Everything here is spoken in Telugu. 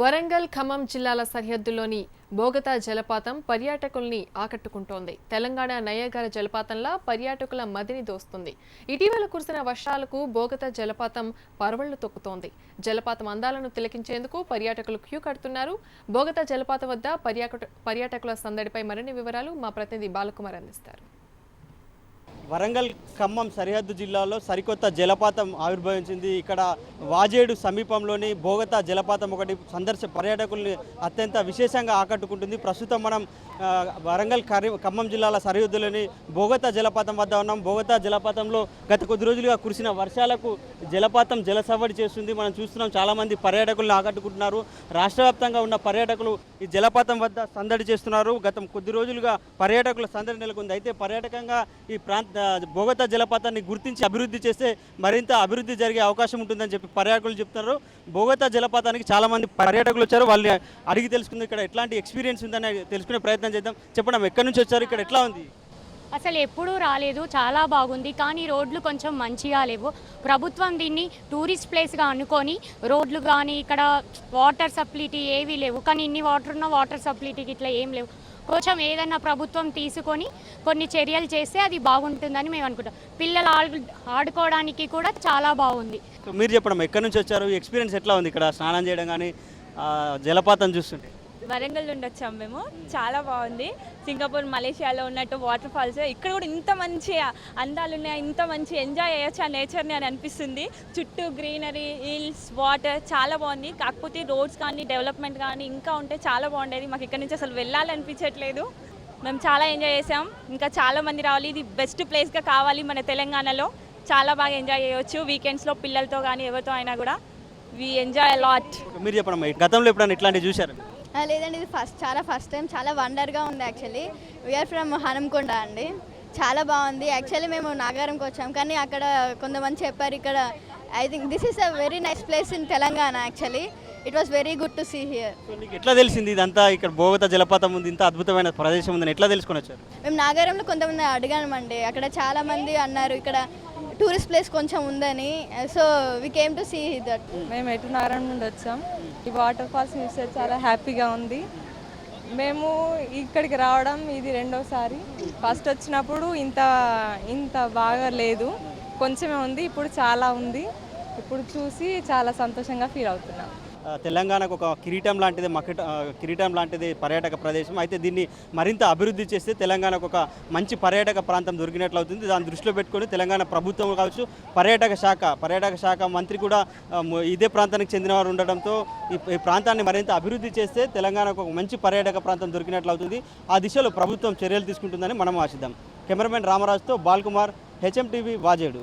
వరంగల్ ఖమ్మం జిల్లాల సరిహద్దులోని బోగతా జలపాతం పర్యాటకుల్ని ఆకట్టుకుంటోంది. తెలంగాణ నయాగరా జలపాతంలా పర్యాటకుల మదిని దోస్తుంది. ఇటీవల కురిసిన వర్షాలకు బోగతా జలపాతం పరవళ్లు తొక్కుతోంది. జలపాతం అందాలను తిలకించేందుకు పర్యాటకులు క్యూ కడుతున్నారు. బోగతా జలపాతం వద్ద పర్యాటకుల సందడిపై మరిన్ని వివరాలు మా ప్రతినిధి బాలకుమార్ అందిస్తారు. వరంగల్ ఖమ్మం సరిహద్దు జిల్లాలో సరికొత్త జలపాతం ఆవిర్భవించింది. ఇక్కడ వాజేడు సమీపంలోని బోగతా జలపాతం ఒకటి పర్యాటకుల్ని అత్యంత విశేషంగా ఆకట్టుకుంటుంది. ప్రస్తుతం మనం వరంగల్ ఖమ్మం జిల్లాల సరిహద్దులోని బోగతా జలపాతం వద్ద ఉన్నాం. బోగతా జలపాతంలో గత కొద్ది రోజులుగా కురిసిన వర్షాలకు జలపాతం జలసవ్వడి చేస్తుంది. మనం చూస్తున్నాం, చాలామంది పర్యాటకులను ఆకట్టుకుంటున్నారు. రాష్ట్ర వ్యాప్తంగా ఉన్న పర్యాటకులు ఈ జలపాతం వద్ద సందడి చేస్తున్నారు. గత కొద్ది రోజులుగా పర్యాటకుల సందడి నెలకొంది. అయితే పర్యాటకంగా ఈ బోగతా జలపాతాన్ని గుర్తించి అభివృద్ధి చేస్తే మరింత అభివృద్ధి జరిగే అవకాశం ఉంటుందని చెప్పి పర్యాటకులు చెప్తున్నారు. బోగతా జలపాతానికి చాలామంది పర్యాటకులు వచ్చారు. వాళ్ళని అడిగి తెలుసుకుంది ఇక్కడ ఎట్లాంటి ఎక్స్పీరియన్స్ ఉందని తెలుసుకునే ప్రయత్నం చేద్దాం. చెప్పండి, ఎక్కడి నుంచి వచ్చారు, ఇక్కడ ఎట్లా ఉంది? అసలు ఎప్పుడూ రాలేదు, చాలా బాగుంది. కానీ రోడ్లు కొంచెం మంచిగా లేవు. ప్రభుత్వం దీన్ని టూరిస్ట్ ప్లేస్గా అనుకొని రోడ్లు కానీ ఇక్కడ వాటర్ సప్లిటీ ఏవీ లేవు. కానీ ఇన్ని వాటర్ ఉన్న వాటర్ సప్లిటీకి ఇట్లా ఏం లేవు. కొంచెం ఏదన్నా ప్రభుత్వం తీసుకొని కొన్ని చర్యలు చేస్తే అది బాగుంటుందని మేము అనుకుంటాం. పిల్లలు ఆడుకోవడానికి కూడా చాలా బాగుంది. మీరు చెప్పడం, ఎక్కడి నుంచి వచ్చారు, ఎక్స్పీరియన్స్ ఎట్లా ఉంది ఇక్కడ స్నానం చేయడం కానీ జలపాతం చూస్తుంటే? వరంగల్ నుండి వచ్చాం మేము. చాలా బాగుంది. సింగపూర్, మలేషియాలో ఉన్నట్టు వాటర్ ఫాల్స్ ఇక్కడ కూడా ఇంత మంచి అందాలు ఉన్నాయి, ఇంత మంచి ఎంజాయ్ చేయొచ్చు ఆ నేచర్ని అని అనిపిస్తుంది. చుట్టూ గ్రీనరీ, హిల్స్, వాటర్ చాలా బాగుంది. కాకపోతే రోడ్స్ కానీ డెవలప్మెంట్ కానీ ఇంకా ఉంటే చాలా బాగుండేది. మాకు ఇక్కడ నుంచి అసలు వెళ్ళాలనిపించట్లేదు. మేము చాలా ఎంజాయ్ చేసాం. ఇంకా చాలా మంది రావాలి. ఇది బెస్ట్ ప్లేస్గా కావాలి మన తెలంగాణలో. చాలా బాగా ఎంజాయ్ చేయవచ్చు వీకెండ్స్లో పిల్లలతో కానీ ఎవరితో అయినా కూడా. We enjoy a lot. మీరు చెప్పండి, గతంలో ఎప్పుడైనా ఇట్లాంటివి చూశారు? లేదండి, ఇది ఫస్ట్ టైం. చాలా వండర్గా ఉంది. యాక్చువల్లీ వీఆర్ ఫ్రమ్ హనంకొండ అండి. చాలా బాగుంది. యాక్చువల్లీ మేము నాగారంకి వచ్చాం, కానీ అక్కడ కొంతమంది చెప్పారు ఇక్కడ I think this is a very nice place in Telangana. Actually it was very good to see here. మీకు ఎట్లా తెలిసింది ఇదంతా ఇక్కడ బోగతా జలపాతం ఉంది, ఇంత అద్భుతమైన ప్రదేశం ఉందని ఎట్లా తెలుసుకొని వచ్చారు? మేము నాగారంలో కొంతమంది అడిగామండి. అక్కడ చాలామంది అన్నారు ఇక్కడ టూరిస్ట్ ప్లేస్ కొంచెం ఉందని. So we came to see that. మేము ఎటు నారాయణ నుండి వచ్చాం. ఈ వాటర్ ఫాల్స్ చూస్తే చాలా హ్యాపీగా ఉంది. మేము ఇక్కడికి రావడం ఇది రెండోసారి. ఫస్ట్ వచ్చినప్పుడు ఇంత బాగా లేదు, కొంచెమే ఉంది. ఇప్పుడు చాలా ఉంది. ఇప్పుడు చూసి చాలా సంతోషంగా ఫీల్ అవుతున్నాం. తెలంగాణకు ఒక కిరీటం లాంటిది పర్యాటక ప్రదేశం. అయితే దీన్ని మరింత అభివృద్ధి చేస్తే తెలంగాణకు ఒక మంచి పర్యాటక ప్రాంతం దొరికినట్లు అవుతుంది. దాన్ని దృష్టిలో పెట్టుకొని తెలంగాణ ప్రభుత్వం కావచ్చు, పర్యాటక శాఖ మంత్రి కూడా ఇదే ప్రాంతానికి చెందినవారు ఉండడంతో ఈ ప్రాంతాన్ని మరింత అభివృద్ధి చేస్తే తెలంగాణకు ఒక మంచి పర్యాటక ప్రాంతం దొరికినట్లు అవుతుంది. ఆ దిశలో ప్రభుత్వం చర్యలు తీసుకుంటుందని మనం ఆశిద్దాం. కెమెరామెన్ రామరాజుతో బాల్కుమార్, HM TV, వాజేడు.